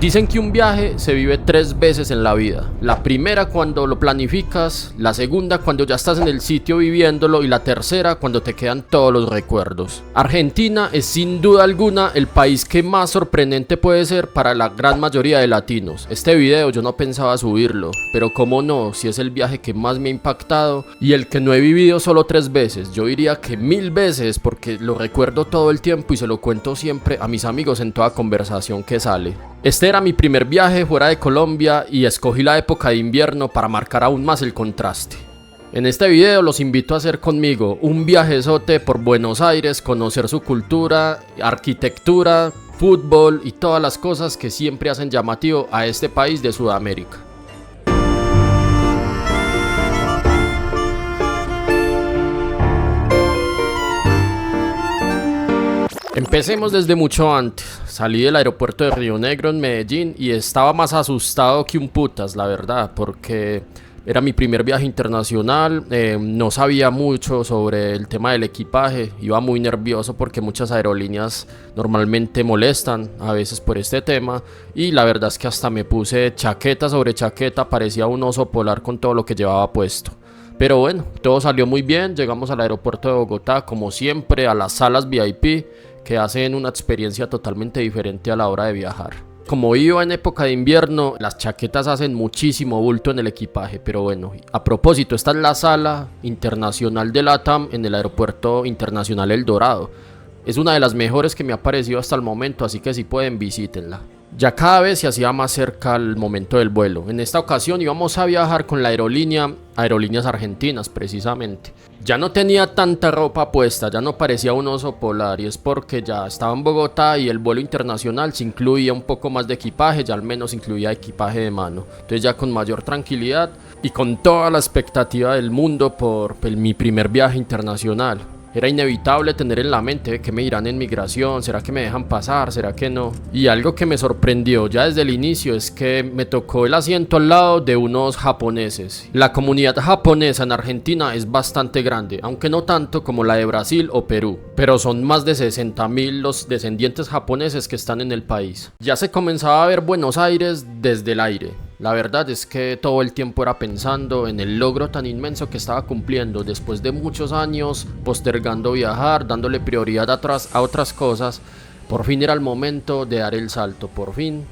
Dicen que un viaje se vive 3 veces en la vida. La primera cuando lo planificas, la segunda cuando ya estás en el sitio viviéndolo y la tercera cuando te quedan todos los recuerdos. Argentina es sin duda alguna el país que más sorprendente puede ser para la gran mayoría de latinos. Este video yo no pensaba subirlo, pero cómo no, si es el viaje que más me ha impactado y el que no he vivido solo 3 veces, yo diría que 1000 veces porque lo recuerdo todo el tiempo y se lo cuento siempre a mis amigos en toda conversación que sale. Este era mi primer viaje fuera de Colombia y escogí la época de invierno para marcar aún más el contraste. En este video los invito a hacer conmigo un viajezote por Buenos Aires, conocer su cultura, arquitectura, fútbol y todas las cosas que siempre hacen llamativo a este país de Sudamérica. Empecemos desde mucho antes. Salí del aeropuerto de Río Negro en Medellín y estaba más asustado que un putas, la verdad, porque era mi primer viaje internacional, no sabía mucho sobre el tema del equipaje, iba muy nervioso porque muchas aerolíneas normalmente molestan a veces por este tema y la verdad es que hasta me puse chaqueta sobre chaqueta, parecía un oso polar con todo lo que llevaba puesto. Pero bueno, todo salió muy bien, llegamos al aeropuerto de Bogotá como siempre, a las salas VIP que hacen una experiencia totalmente diferente a la hora de viajar. Como iba en época de invierno, las chaquetas hacen muchísimo bulto en el equipaje, pero bueno, a propósito, esta es la sala internacional de LATAM en el aeropuerto internacional El Dorado. Es una de las mejores que me ha parecido hasta el momento, así que si pueden visítenla. Ya cada vez se hacía más cerca el momento del vuelo. En esta ocasión íbamos a viajar con la aerolínea Aerolíneas Argentinas precisamente. Ya no tenía tanta ropa puesta, ya no parecía un oso polar y es porque ya estaba en Bogotá y el vuelo internacional se incluía un poco más de equipaje, ya al menos incluía equipaje de mano. Entonces ya con mayor tranquilidad y con toda la expectativa del mundo por mi primer viaje internacional. Era inevitable tener en la mente que me irán en migración, ¿será que me dejan pasar? ¿Será que no? Y algo que me sorprendió ya desde el inicio es que me tocó el asiento al lado de unos japoneses. La comunidad japonesa en Argentina es bastante grande, aunque no tanto como la de Brasil o Perú, pero son más de 60.000 los descendientes japoneses que están en el país. Ya se comenzaba a ver Buenos Aires desde el aire. La verdad es que todo el tiempo era pensando en el logro tan inmenso que estaba cumpliendo después de muchos años postergando viajar, dándole prioridad a otras cosas. Por fin era el momento de dar el salto, por fin.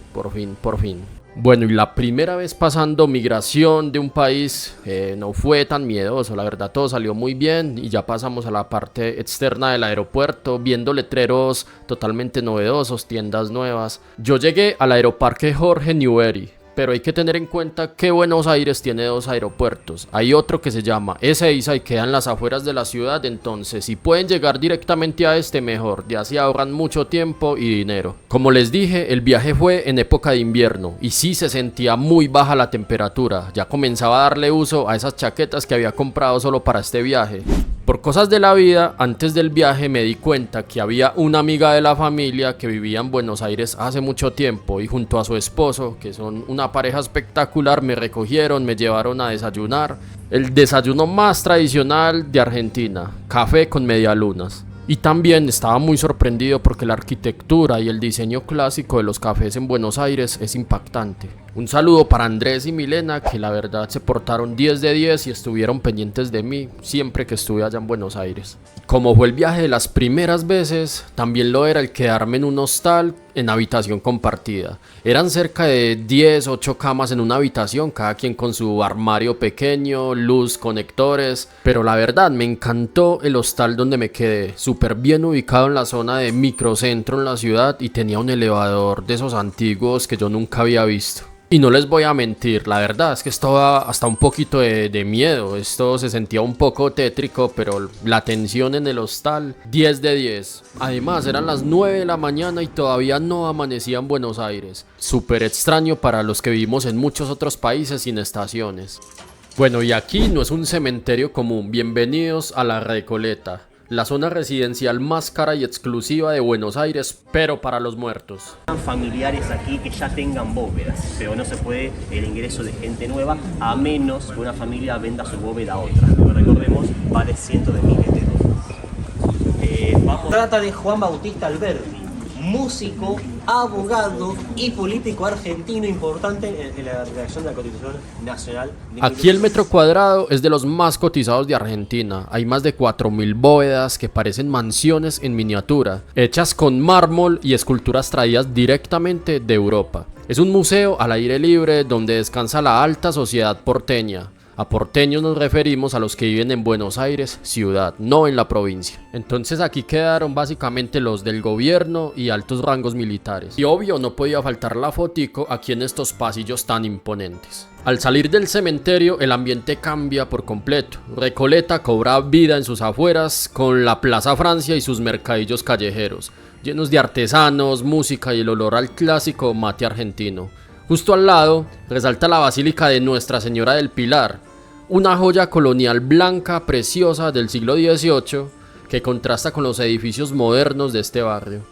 Bueno, y la primera vez pasando migración de un país no fue tan miedoso, la verdad todo salió muy bien y ya pasamos a la parte externa del aeropuerto, viendo letreros totalmente novedosos, tiendas nuevas. Yo llegué al aeroparque Jorge Newbery. Pero hay que tener en cuenta que Buenos Aires tiene 2 aeropuertos. Hay otro que se llama Ezeiza y queda en las afueras de la ciudad, entonces si pueden llegar directamente a este mejor, ya se ahorran mucho tiempo y dinero. Como les dije, el viaje fue en época de invierno y sí se sentía muy baja la temperatura. Ya comenzaba a darle uso a esas chaquetas que había comprado solo para este viaje. Por cosas de la vida, antes del viaje me di cuenta que había una amiga de la familia que vivía en Buenos Aires hace mucho tiempo y junto a su esposo, que son una pareja espectacular, me recogieron, me llevaron a desayunar. El desayuno más tradicional de Argentina, café con medialunas. Y también estaba muy sorprendido porque la arquitectura y el diseño clásico de los cafés en Buenos Aires es impactante. Un saludo para Andrés y Milena, que la verdad se portaron 10 de 10 y estuvieron pendientes de mí siempre que estuve allá en Buenos Aires. Como fue el viaje de las primeras veces, también lo era el quedarme en un hostal en habitación compartida. Eran cerca de 8 camas en una habitación, cada quien con su armario pequeño, luz, conectores. Pero la verdad me encantó el hostal donde me quedé, súper bien ubicado en la zona de microcentro en la ciudad y tenía un elevador de esos antiguos que yo nunca había visto. Y no les voy a mentir, la verdad es que estaba hasta un poquito de miedo, esto se sentía un poco tétrico, pero la atención en el hostal, 10 de 10. Además eran las 9 de la mañana y todavía no amanecía en Buenos Aires. Súper extraño para los que vivimos en muchos otros países sin estaciones. Bueno, y aquí no es un cementerio común, bienvenidos a La Recoleta. La zona residencial más cara y exclusiva de Buenos Aires, pero para los muertos. Familiares aquí que ya tengan bóvedas, pero no se puede el ingreso de gente nueva a menos que una familia venda su bóveda a otra. Pero recordemos, vale cientos de miles de dólares. Trata de Juan Bautista Alberdi, músico, abogado y político argentino importante en la redacción de la Constitución Nacional. Aquí el metro cuadrado es de los más cotizados de Argentina. Hay más de 4000 bóvedas que parecen mansiones en miniatura, hechas con mármol y esculturas traídas directamente de Europa. Es un museo al aire libre donde descansa la alta sociedad porteña. A porteños nos referimos a los que viven en Buenos Aires, ciudad, no en la provincia. Entonces aquí quedaron básicamente los del gobierno y altos rangos militares. Y obvio no podía faltar la fotico aquí en estos pasillos tan imponentes. Al salir del cementerio el ambiente cambia por completo. Recoleta cobra vida en sus afueras con la Plaza Francia y sus mercadillos callejeros, llenos de artesanos, música y el olor al clásico mate argentino. Justo al lado resalta la Basílica de Nuestra Señora del Pilar, una joya colonial blanca preciosa del siglo XVIII que contrasta con los edificios modernos de este barrio.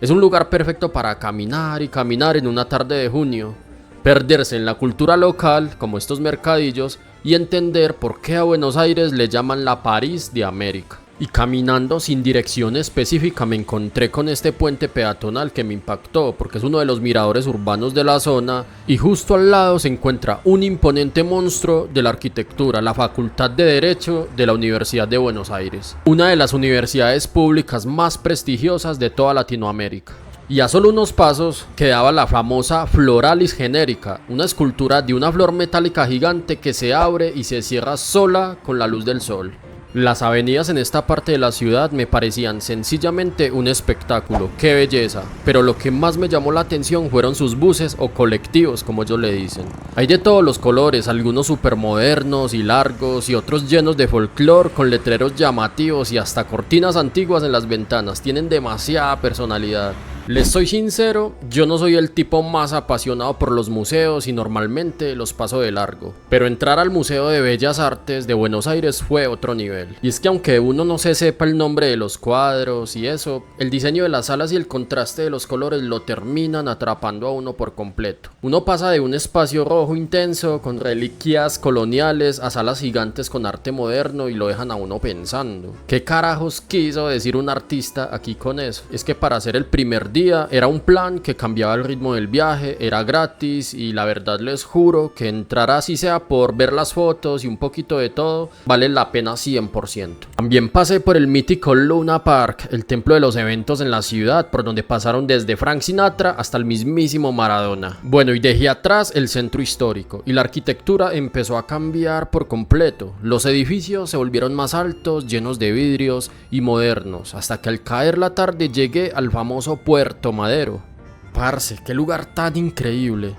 Es un lugar perfecto para caminar y caminar en una tarde de junio, perderse en la cultura local como estos mercadillos y entender por qué a Buenos Aires le llaman la París de América. Y caminando sin dirección específica me encontré con este puente peatonal que me impactó porque es uno de los miradores urbanos de la zona y justo al lado se encuentra un imponente monstruo de la arquitectura, la Facultad de Derecho de la Universidad de Buenos Aires, una de las universidades públicas más prestigiosas de toda Latinoamérica. Y a solo unos pasos quedaba la famosa Floralis Genérica, una escultura de una flor metálica gigante que se abre y se cierra sola con la luz del sol. Las avenidas en esta parte de la ciudad me parecían sencillamente un espectáculo, qué belleza, pero lo que más me llamó la atención fueron sus buses o colectivos, como ellos le dicen. Hay de todos los colores, algunos súper modernos y largos y otros llenos de folclore con letreros llamativos y hasta cortinas antiguas en las ventanas, tienen demasiada personalidad. Les soy sincero, yo no soy el tipo más apasionado por los museos y normalmente los paso de largo, pero entrar al Museo de Bellas Artes de Buenos Aires fue otro nivel. Y es que aunque uno no se sepa el nombre de los cuadros y eso, el diseño de las salas y el contraste de los colores lo terminan atrapando a uno por completo. Uno pasa de un espacio rojo intenso con reliquias coloniales a salas gigantes con arte moderno y lo dejan a uno pensando. ¿Qué carajos quiso decir un artista aquí con eso? Es que para hacer el primer día era un plan que cambiaba el ritmo del viaje, era gratis y la verdad les juro que entrar así sea por ver las fotos y un poquito de todo, vale la pena 100%. También pasé por el mítico Luna Park, el templo de los eventos en la ciudad, por donde pasaron desde Frank Sinatra hasta el mismísimo Maradona. Bueno, y dejé atrás el centro histórico y la arquitectura empezó a cambiar por completo. Los edificios se volvieron más altos, llenos de vidrios y modernos, hasta que al caer la tarde llegué al famoso Puerto Madero. Parce, qué lugar tan increíble.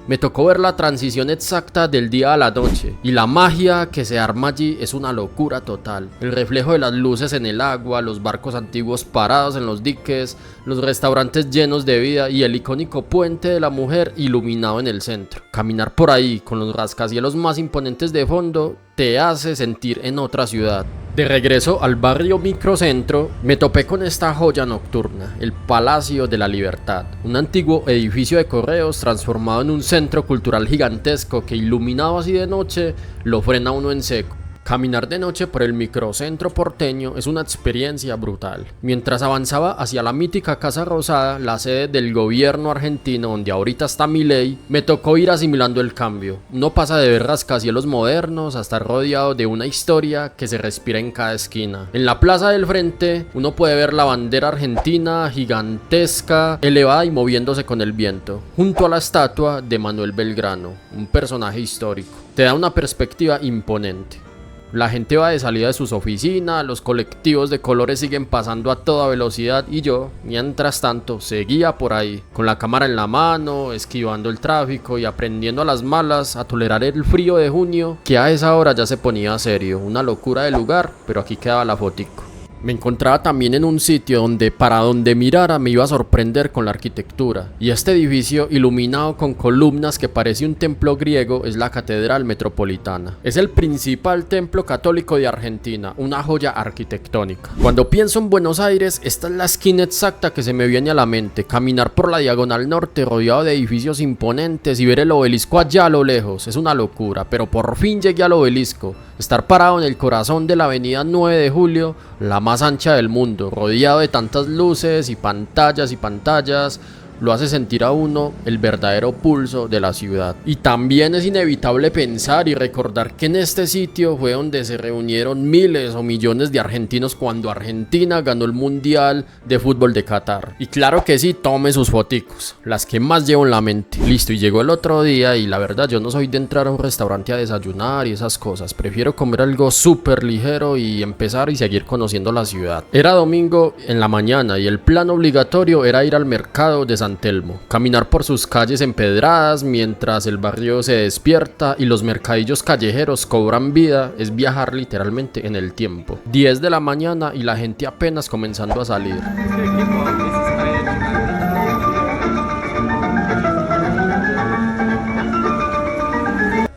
Me tocó ver la transición exacta del día a la noche y la magia que se arma allí es una locura total. El reflejo de las luces en el agua, los barcos antiguos parados en los diques, los restaurantes llenos de vida y el icónico puente de la mujer iluminado en el centro. Caminar por ahí con los rascacielos más imponentes de fondo te hace sentir en otra ciudad. De regreso al barrio microcentro, me topé con esta joya nocturna, el Palacio de la Libertad, un antiguo edificio de correos transformado en un centro cultural gigantesco que iluminado así de noche lo frena uno en seco. Caminar de noche por el microcentro porteño es una experiencia brutal. Mientras avanzaba hacia la mítica Casa Rosada, la sede del gobierno argentino donde ahorita está Milei, me tocó ir asimilando el cambio. Uno pasa de ver rascacielos modernos a estar rodeado de una historia que se respira en cada esquina. En la plaza del frente uno puede ver la bandera argentina gigantesca, elevada y moviéndose con el viento, junto a la estatua de Manuel Belgrano, un personaje histórico. Te da una perspectiva imponente. La gente va de salida de sus oficinas, los colectivos de colores siguen pasando a toda velocidad y yo, mientras tanto, seguía por ahí, con la cámara en la mano, esquivando el tráfico y aprendiendo a las malas a tolerar el frío de junio, que a esa hora ya se ponía serio, una locura de lugar, pero aquí quedaba la fotico. Me encontraba también en un sitio donde para donde mirara me iba a sorprender con la arquitectura, y este edificio iluminado con columnas que parece un templo griego es la Catedral Metropolitana. Es el principal templo católico de Argentina, una joya arquitectónica. Cuando pienso en Buenos Aires, esta es la esquina exacta que se me viene a la mente, caminar por la diagonal norte rodeado de edificios imponentes y ver el obelisco allá a lo lejos, es una locura, pero por fin llegué al obelisco. Estar parado en el corazón de la avenida 9 de Julio la más ancha del mundo, rodeado de tantas luces y pantallas, lo hace sentir a uno el verdadero pulso de la ciudad. Y también es inevitable pensar y recordar que en este sitio fue donde se reunieron miles o millones de argentinos cuando Argentina ganó el Mundial de Fútbol de Qatar. Y claro que sí, tome sus foticos, las que más llevo en la mente. Listo, y llegó el otro día y la verdad yo no soy de entrar a un restaurante a desayunar y esas cosas. Prefiero comer algo súper ligero y empezar y seguir conociendo la ciudad. Era domingo en la mañana y el plan obligatorio era ir al mercado de San Telmo, caminar por sus calles empedradas mientras el barrio se despierta y los mercadillos callejeros cobran vida. Es viajar literalmente en el tiempo. 10 de la mañana y la gente apenas comenzando a salir.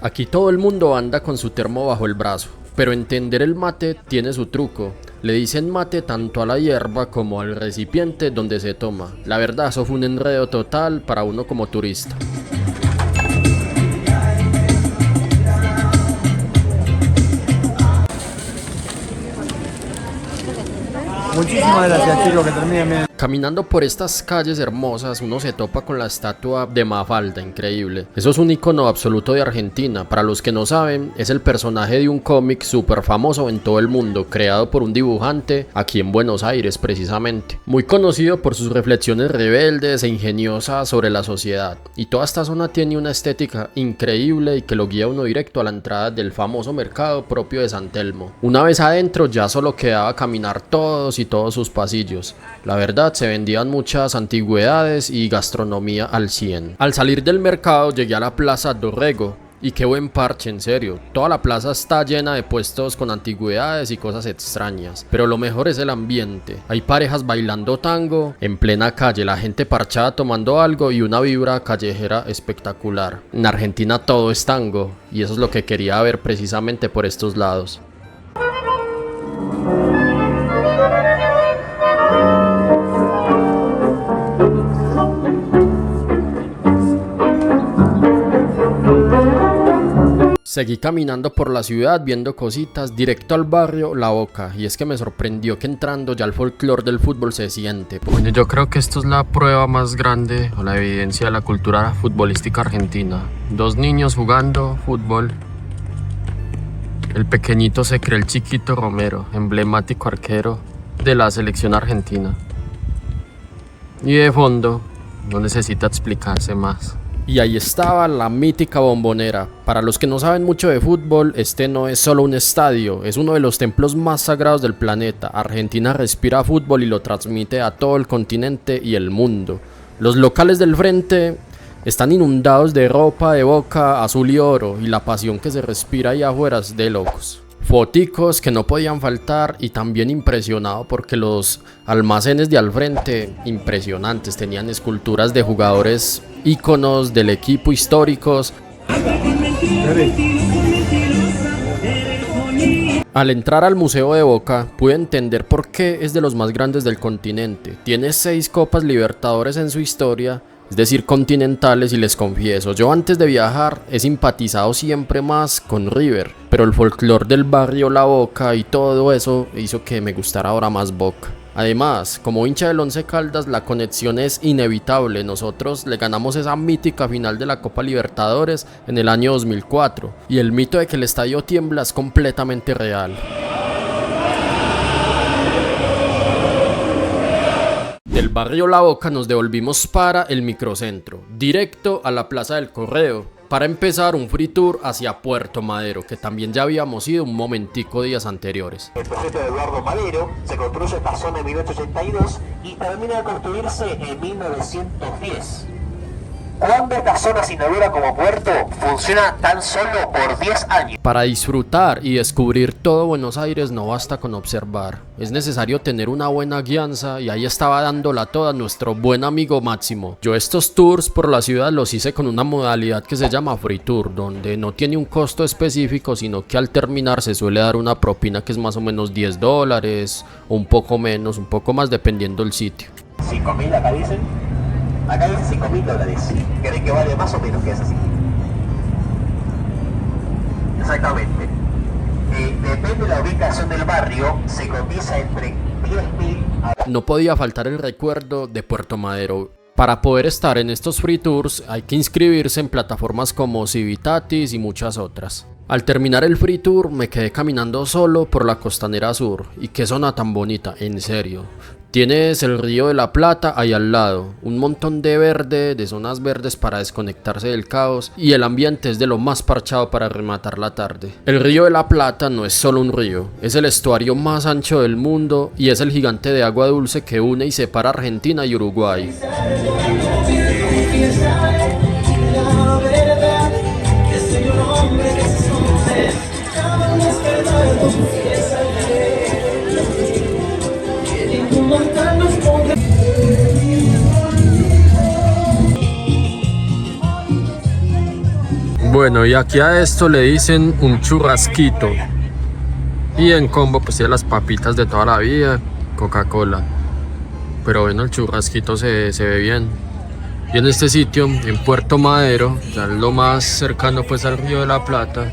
Aquí todo el mundo anda con su termo bajo el brazo, pero entender el mate tiene su truco. Le dicen mate tanto a la hierba como al recipiente donde se toma. La verdad, eso fue un enredo total para uno como turista. Muchísimas gracias, chicos, que terminen bien. Caminando por estas calles hermosas, uno se topa con la estatua de Mafalda, increíble. Eso es un icono absoluto de Argentina. Para los que no saben, es el personaje de un cómic súper famoso en todo el mundo, creado por un dibujante aquí en Buenos Aires precisamente. Muy conocido por sus reflexiones rebeldes e ingeniosas sobre la sociedad. Y toda esta zona tiene una estética increíble y que lo guía uno directo a la entrada del famoso mercado propio de San Telmo. Una vez adentro ya solo quedaba caminar todos sus pasillos. La verdad, se vendían muchas antigüedades y gastronomía al 100. Al salir del mercado llegué a la Plaza Dorrego. Y qué buen parche, en serio. Toda la plaza está llena de puestos con antigüedades y cosas extrañas. Pero lo mejor es el ambiente. Hay parejas bailando tango en plena calle, la gente parchada tomando algo y una vibra callejera espectacular. En Argentina todo es tango y eso es lo que quería ver precisamente por estos lados. Seguí caminando por la ciudad viendo cositas directo al barrio La Boca y es que me sorprendió que entrando ya el folclore del fútbol se siente. Bueno, yo creo que esto es la prueba más grande o la evidencia de la cultura futbolística argentina. Dos niños jugando fútbol. El pequeñito se cree el Chiquito Romero, emblemático arquero de la selección argentina. Y de fondo, no necesita explicarse más. Y ahí estaba la mítica Bombonera. Para los que no saben mucho de fútbol, este no es solo un estadio, es uno de los templos más sagrados del planeta. Argentina respira fútbol y lo transmite a todo el continente y el mundo. Los locales del frente están inundados de ropa de Boca azul y oro y la pasión que se respira ahí afuera es de locos. Foticos que no podían faltar y también impresionado porque los almacenes de al frente, impresionantes, tenían esculturas de jugadores íconos del equipo históricos. Al entrar al Museo de Boca pude entender por qué es de los más grandes del continente. Tiene 6 Copas Libertadores en su historia, es decir, continentales, y les confieso, yo antes de viajar he simpatizado siempre más con River, pero el folclore del barrio La Boca y todo eso hizo que me gustara ahora más Boca. Además, como hincha del Once Caldas, la conexión es inevitable. Nosotros le ganamos esa mítica final de la Copa Libertadores en el año 2004 y el mito de que el estadio tiembla es completamente real. Del barrio La Boca nos devolvimos para el microcentro, directo a la Plaza del Correo, para empezar un free tour hacia Puerto Madero, que también ya habíamos ido un momentico días anteriores. El proyecto de Eduardo Madero se construye esta zona en 1882 y termina de construirse en 1910. Cuando esta zona se inaugura como puerto, funciona tan solo por 10 años. Para disfrutar y descubrir todo Buenos Aires no basta con observar, es necesario tener una buena guianza y ahí estaba dándola toda nuestro buen amigo Máximo. Yo estos tours por la ciudad los hice con una modalidad que se llama Free Tour, donde no tiene un costo específico, sino que al terminar se suele dar una propina que es más o menos $10, o un poco menos, un poco más dependiendo del sitio. 5.000 acá dicen. Acá dice $5.000. ¿Creen que vale más o menos que es así? Exactamente. Depende de la ubicación del barrio, se cotiza entre 10.000 a... No podía faltar el recuerdo de Puerto Madero. Para poder estar en estos free tours hay que inscribirse en plataformas como Civitatis y muchas otras. Al terminar el free tour me quedé caminando solo por la Costanera Sur, y qué zona tan bonita, en serio. Tienes el Río de la Plata ahí al lado, un montón de verde, de zonas verdes para desconectarse del caos, y el ambiente es de lo más parchado para rematar la tarde. El Río de la Plata no es solo un río, es el estuario más ancho del mundo y es el gigante de agua dulce que une y separa Argentina y Uruguay. Bueno, y aquí a esto le dicen un churrasquito. Y en combo pues tiene las papitas de toda la vida, Coca-Cola. Pero bueno, el churrasquito se ve bien. Y en este sitio, en Puerto Madero, ya es lo más cercano pues al Río de la Plata,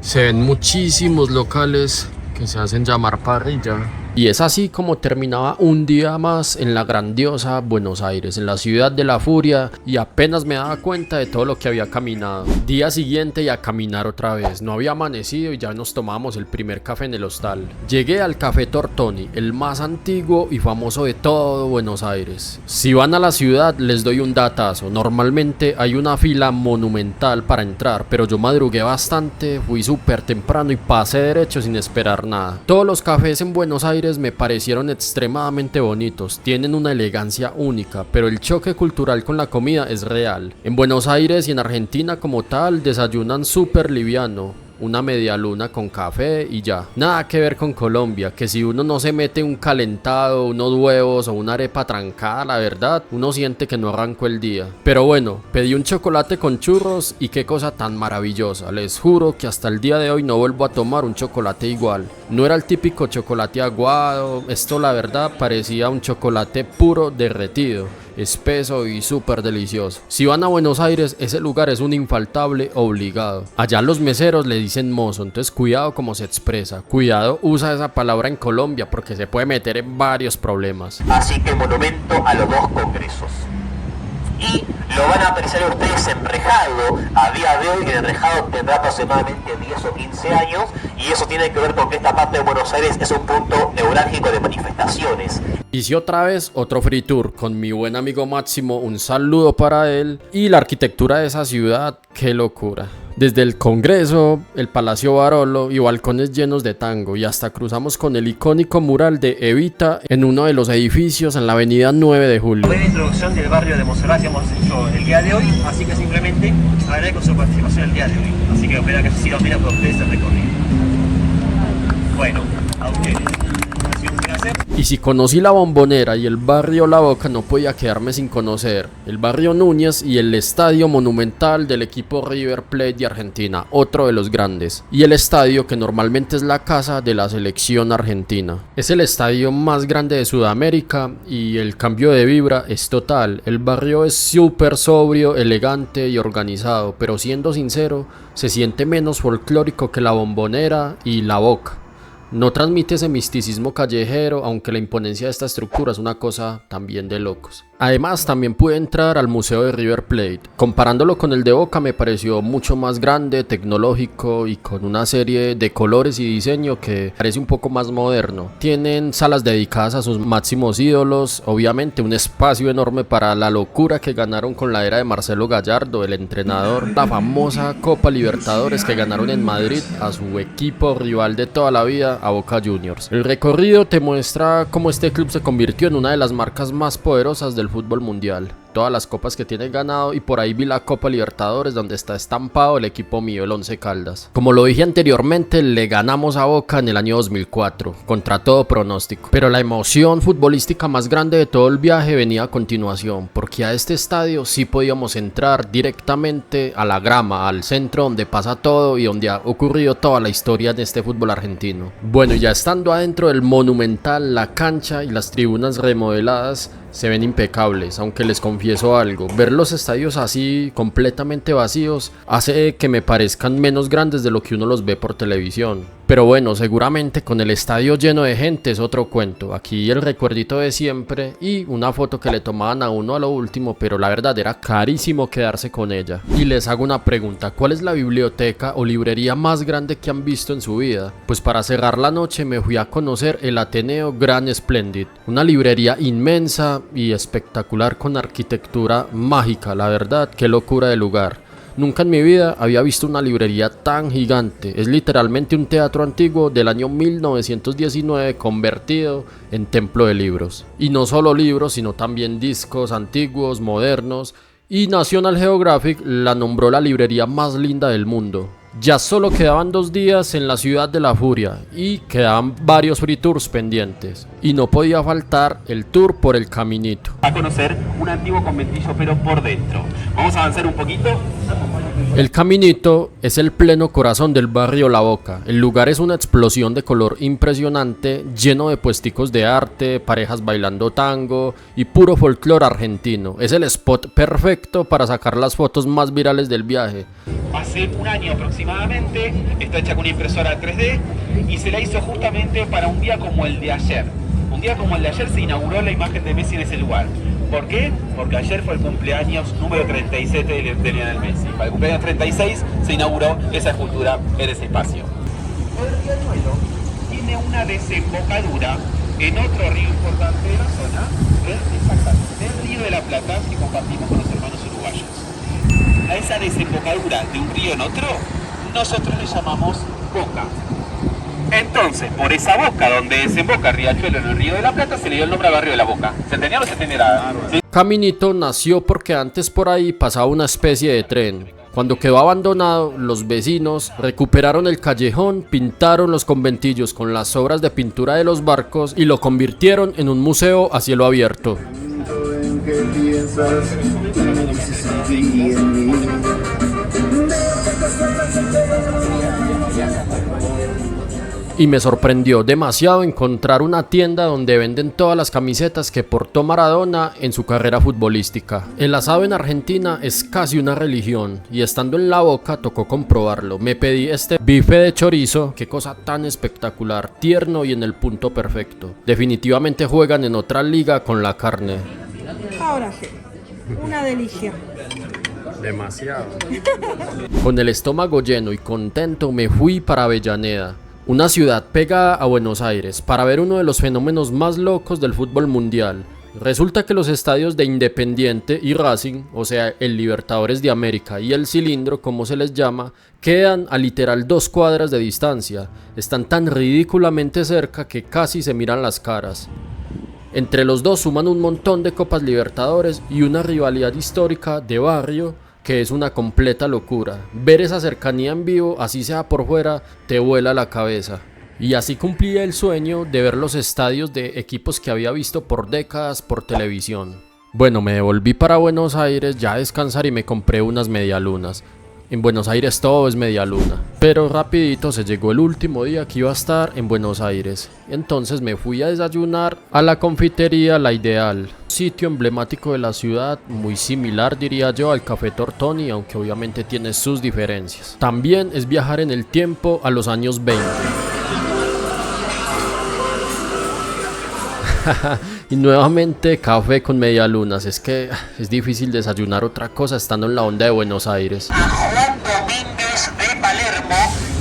se ven muchísimos locales que se hacen llamar parrilla. Y es así como terminaba un día más en la grandiosa Buenos Aires, en la ciudad de la furia, y apenas me daba cuenta de todo lo que había caminado. Día siguiente y a caminar otra vez. No había amanecido y ya nos tomábamos el primer café en el hostal. Llegué al Café Tortoni, el más antiguo y famoso de todo Buenos Aires. Si van a la ciudad les doy un datazo. Normalmente hay una fila monumental para entrar, pero yo madrugué bastante, fui súper temprano y pasé derecho sin esperar nada. Todos los cafés en Buenos Aires me parecieron extremadamente bonitos, tienen una elegancia única, pero el choque cultural con la comida es real. En Buenos Aires y en Argentina como tal desayunan súper liviano, una media luna con café y ya. Nada que ver con Colombia, que si uno no se mete un calentado, unos huevos o una arepa trancada, la verdad, uno siente que no arrancó el día. Pero bueno, pedí un chocolate con churros y qué cosa tan maravillosa. Les juro que hasta el día de hoy no vuelvo a tomar un chocolate igual. No era el típico chocolate aguado, esto la verdad parecía un chocolate puro derretido, espeso y súper delicioso. Si van a Buenos Aires, ese lugar es un infaltable obligado. Allá los meseros le dicen mozo, entonces cuidado como se expresa. Cuidado usa esa palabra en Colombia porque se puede meter en varios problemas. Así que monumento a los dos congresos. Y lo van a apreciar ustedes enrejado. A día de hoy el enrejado tendrá aproximadamente 10 o 15 años, y eso tiene que ver con que esta parte de Buenos Aires es un punto neurálgico de manifestaciones. Hice otra vez otro free tour con mi buen amigo Máximo, un saludo para él. Y la arquitectura de esa ciudad, qué locura. Desde el Congreso, el Palacio Barolo y balcones llenos de tango, y hasta cruzamos con el icónico mural de Evita en uno de los edificios en la avenida 9 de Julio. Buena introducción del barrio de Monserrat que hemos hecho el día de hoy, así que simplemente agradezco su participación el día de hoy. Así que espero que siga bien para ustedes el recorrido. Bueno, a ustedes. Ha sido un placer. Y si conocí la Bombonera y el barrio La Boca, no podía quedarme sin conocer el barrio Núñez y el estadio monumental del equipo River Plate de Argentina, otro de los grandes, y el estadio que normalmente es la casa de la selección argentina. Es el estadio más grande de Sudamérica y el cambio de vibra es total. El barrio es súper sobrio, elegante y organizado, pero siendo sincero, se siente menos folclórico que la Bombonera y La Boca. No transmite ese misticismo callejero, aunque la imponencia de esta estructura es una cosa también de locos. Además, también pude entrar al museo de River Plate. Comparándolo con el de Boca, me pareció mucho más grande, tecnológico y con una serie de colores y diseño que parece un poco más moderno. Tienen salas dedicadas a sus máximos ídolos, obviamente un espacio enorme para la locura que ganaron con la era de Marcelo Gallardo, el entrenador, la famosa Copa Libertadores que ganaron en Madrid a su equipo rival de toda la vida, a Boca Juniors. El recorrido te muestra cómo este club se convirtió en una de las marcas más poderosas del fútbol mundial, todas las copas que tiene ganado, y por ahí vi la Copa Libertadores donde está estampado el equipo mío, el Once Caldas. Como lo dije anteriormente, le ganamos a Boca en el año 2004, contra todo pronóstico, pero la emoción futbolística más grande de todo el viaje venía a continuación, porque a este estadio sí podíamos entrar directamente a la grama, al centro donde pasa todo y donde ha ocurrido toda la historia de este fútbol argentino. Bueno, y ya estando adentro del Monumental, la cancha y las tribunas remodeladas, se ven impecables, aunque les confieso algo, ver los estadios así completamente vacíos hace que me parezcan menos grandes de lo que uno los ve por televisión. Pero bueno, seguramente con el estadio lleno de gente es otro cuento. Aquí el recuerdito de siempre y una foto que le tomaban a uno a lo último, pero la verdad era carísimo quedarse con ella. Y les hago una pregunta, ¿cuál es la biblioteca o librería más grande que han visto en su vida? Pues para cerrar la noche me fui a conocer el Ateneo Gran Splendid, una librería inmensa y espectacular con arquitectura mágica, la verdad, qué locura de lugar. Nunca en mi vida había visto una librería tan gigante, es literalmente un teatro antiguo del año 1919 convertido en templo de libros. Y no solo libros, sino también discos antiguos, modernos, y National Geographic la nombró la librería más linda del mundo. Ya solo quedaban 2 días en la ciudad de la furia y quedaban varios free tours pendientes. Y no podía faltar el tour por el Caminito. A conocer un antiguo conventillo pero por dentro. Vamos a avanzar un poquito. El Caminito es el pleno corazón del barrio La Boca. El lugar es una explosión de color impresionante, lleno de puesticos de arte, parejas bailando tango y puro folclore argentino. Es el spot perfecto para sacar las fotos más virales del viaje. Hace un año aproximadamente, está hecha con una impresora 3D y se la hizo justamente para un día como el de ayer. Un día como el de ayer se inauguró la imagen de Messi en ese lugar. ¿Por qué? Porque ayer fue el cumpleaños número 37 de Lionel Messi. Para el cumpleaños 36 se inauguró esa escultura en ese espacio. El riachuelo tiene una desembocadura en otro río importante de la zona, que es exactamente el Río de la Plata, que compartimos con los hermanos uruguayos. A esa desembocadura de un río en otro, nosotros le llamamos boca. Entonces, por esa boca donde desemboca el riachuelo en el Río de la Plata, se le dio el nombre al barrio de la Boca. ¿Se entendió o no se entenderá? ¿Sí? Caminito nació porque antes por ahí pasaba una especie de tren. Cuando quedó abandonado, los vecinos recuperaron el callejón, pintaron los conventillos con las obras de pintura de los barcos y lo convirtieron en un museo a cielo abierto. Y me sorprendió demasiado encontrar una tienda donde venden todas las camisetas que portó Maradona en su carrera futbolística. El asado en Argentina es casi una religión y estando en La Boca tocó comprobarlo. Me pedí este bife de chorizo, qué cosa tan espectacular, tierno y en el punto perfecto. Definitivamente juegan en otra liga con la carne. Ahora sí, una delicia. Demasiado. Con el estómago lleno y contento me fui para Avellaneda, una ciudad pegada a Buenos Aires, para ver uno de los fenómenos más locos del fútbol mundial. Resulta que los estadios de Independiente y Racing, o sea el Libertadores de América y el Cilindro como se les llama, quedan a literal 2 cuadras de distancia. Están tan ridículamente cerca que casi se miran las caras. Entre los dos suman un montón de Copas Libertadores y una rivalidad histórica de barrio que es una completa locura. Ver esa cercanía en vivo, así sea por fuera, te vuela la cabeza. Y así cumplí el sueño de ver los estadios de equipos que había visto por décadas por televisión. Bueno, me devolví para Buenos Aires ya a descansar y me compré unas medialunas. En Buenos Aires todo es media luna. Pero rapidito se llegó el último día que iba a estar en Buenos Aires. Entonces me fui a desayunar a la confitería La Ideal, sitio emblemático de la ciudad, muy similar diría yo al Café Tortoni, aunque obviamente tiene sus diferencias. También es viajar en el tiempo a los años 20. Y nuevamente café con medialunas. Es que es difícil desayunar otra cosa estando en la onda de Buenos Aires. A Juan Domínguez de Palermo,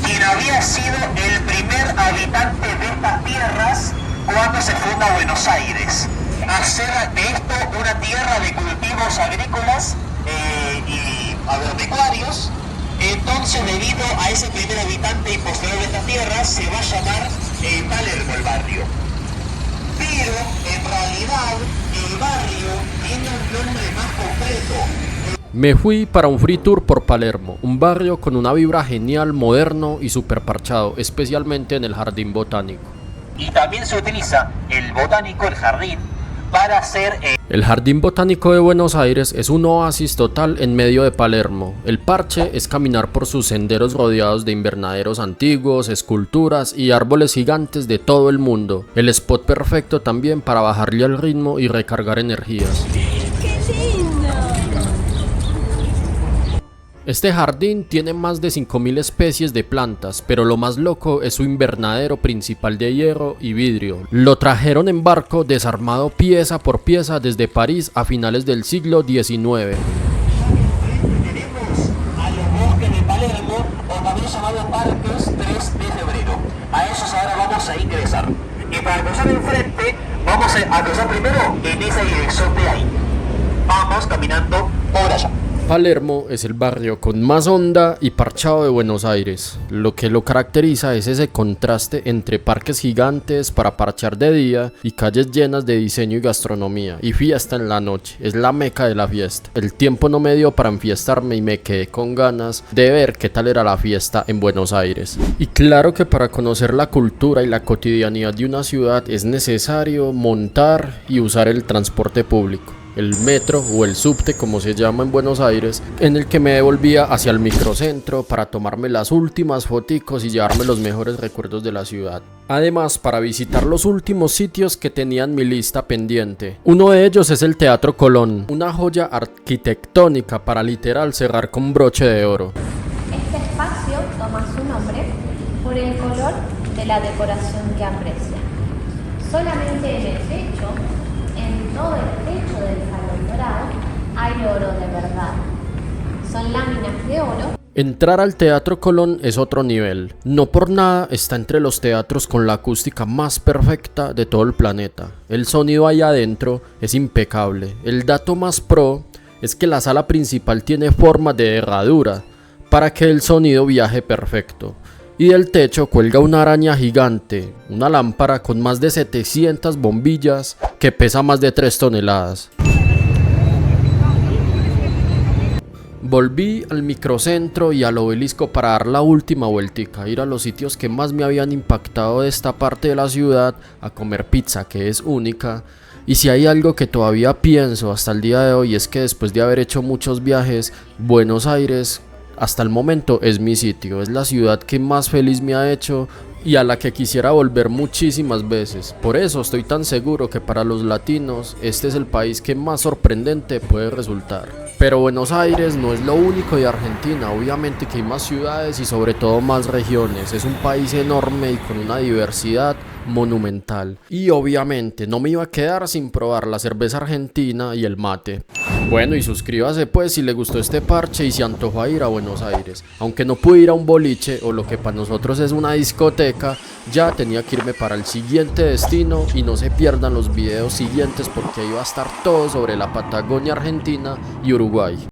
quien había sido el primer habitante de estas tierras cuando se funda Buenos Aires. Hacer de esto una tierra de cultivos agrícolas y agropecuarios. Entonces, debido a ese primer habitante y poseedor de esta tierra, se va a llamar Palermo el barrio. Pero en realidad el barrio tiene un nombre más concreto. Me fui para un free tour por Palermo, un barrio con una vibra genial, moderno y super parchado, especialmente en el jardín botánico. Y también se utiliza el botánico, el jardín, para hacer El Jardín Botánico de Buenos Aires es un oasis total en medio de Palermo. El parche es caminar por sus senderos rodeados de invernaderos antiguos, esculturas y árboles gigantes de todo el mundo. El spot perfecto también para bajarle al ritmo y recargar energías. Este jardín tiene más de 5000 especies de plantas, pero lo más loco es su invernadero principal de hierro y vidrio. Lo trajeron en barco desarmado pieza por pieza desde París a finales del siglo XIX. tenemos a los bosques de Palermo, o también llamados Parques 3 de Febrero. A esos ahora vamos a ingresar. Y para cruzar enfrente, vamos a cruzar primero en esa dirección de ahí. Vamos caminando por allá. Palermo es el barrio con más onda y parchado de Buenos Aires. Lo que lo caracteriza es ese contraste entre parques gigantes para parchar de día y calles llenas de diseño y gastronomía y fiesta en la noche. Es la meca de la fiesta. El tiempo no me dio para enfiestarme y me quedé con ganas de ver qué tal era la fiesta en Buenos Aires. Y claro que para conocer la cultura y la cotidianidad de una ciudad es necesario montar y usar el transporte público, el metro o el subte como se llama en Buenos Aires, en el que me devolvía hacia el microcentro para tomarme las últimas foticos y llevarme los mejores recuerdos de la ciudad. Además, para visitar los últimos sitios que tenía en mi lista pendiente. Uno de ellos es el Teatro Colón, una joya arquitectónica para literal cerrar con broche de oro. Este espacio toma su nombre por el color de la decoración que aprecia. Solamente en el techo, en todo el techo del salón dorado, hay oro de verdad. Son láminas de oro. Entrar al Teatro Colón es otro nivel. No por nada está entre los teatros con la acústica más perfecta de todo el planeta. El sonido ahí adentro es impecable. El dato más pro es que la sala principal tiene forma de herradura para que el sonido viaje perfecto. Y del techo cuelga una araña gigante, una lámpara con más de 700 bombillas que pesa más de 3 toneladas. Volví al microcentro y al obelisco para dar la última vueltica, ir a los sitios que más me habían impactado de esta parte de la ciudad, a comer pizza que es única. Y si hay algo que todavía pienso hasta el día de hoy es que después de haber hecho muchos viajes, Buenos Aires hasta el momento es mi sitio, es la ciudad que más feliz me ha hecho y a la que quisiera volver muchísimas veces. Por eso estoy tan seguro que para los latinos este es el país que más sorprendente puede resultar. Pero Buenos Aires no es lo único de Argentina, obviamente que hay más ciudades y sobre todo más regiones. Es un país enorme y con una diversidad monumental. Y obviamente no me iba a quedar sin probar la cerveza argentina y el mate. Bueno, y suscríbase pues si le gustó este parche y se antoja ir a Buenos Aires. Aunque no pude ir a un boliche o lo que para nosotros es una discoteca, ya tenía que irme para el siguiente destino y no se pierdan los videos siguientes porque ahí va a estar todo sobre la Patagonia Argentina y Uruguay.